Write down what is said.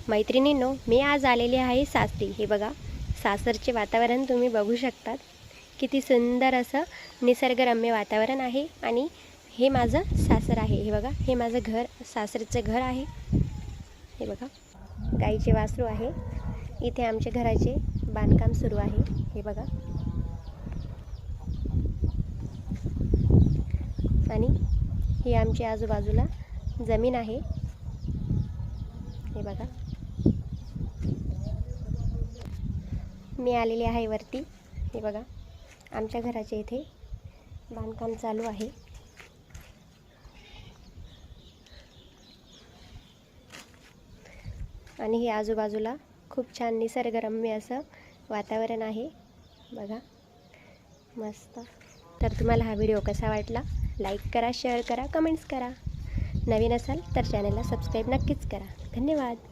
मैत्रिणींनो, मी आज आलेली आहे सासरी। हे बघा, सासरचे वातावरण तुम्ही बघू शकतात। किती सुंदर असं निसर्गरम्य वातावरण आहे। आणि हे माझं सासर आहे। हे बघा, हे माझं घर, सासरचं घर आहे। हे बघा, गाईचे वासरू आहे। इथे आमच्या घराचे बांधकाम सुरू आहे। हे बघा, आणि ही आमची आजूबाजूला जमीन आहे। हे बघा, मी आलेली आहे वरती। हे बघा, आमच्या घराचे इथे बांधकाम चालू आहे। आणि हे आजूबाजूला खूप छान निसर्गरम्य असं वातावरण आहे। बघा, मस्त। तर तुम्हाला हा व्हिडिओ कसा वाटला? लाईक करा, शेअर करा, कमेंट्स करा। नवीन असाल तर चॅनलला सबस्क्राईब नक्कीच करा। धन्यवाद।